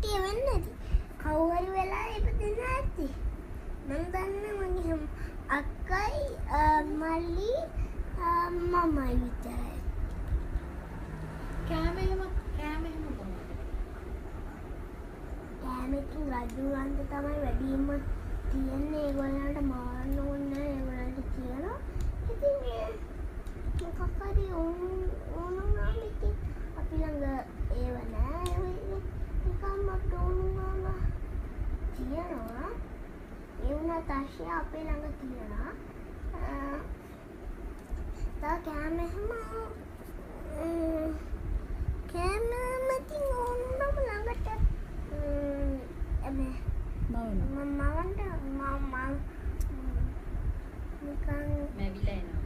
කට්ටිය වෙන්නේ නැති. කවුරු හරි වෙලා ඉපදෙන්න ඇති. මම දන්නේ මගේ අක්කයි මල්ලි මමයි විතරයි. කෑම එහෙම කොහොමද? කෑමකින් රජුරන්ට තමයි වැඩිම තියන්නේ. ඒගොල්ලන්ට මාරන්න ඕනේ නැහැ. ඒගොල්ලන්ට කියනවා. ඉතින් මොකක් හරි ඕනනම් ඉතින් අපි ළඟ ඒව නැහැ. නිකම්ම අපිට ඕනනම් තියනවා. ඒ වුණත් ආශය අපේ ළඟ තියනවා. තා කෑම එහෙම කෑම මතින් ඕනනම් ළඟට මවන්න නිකන් මැවිලා එනවා.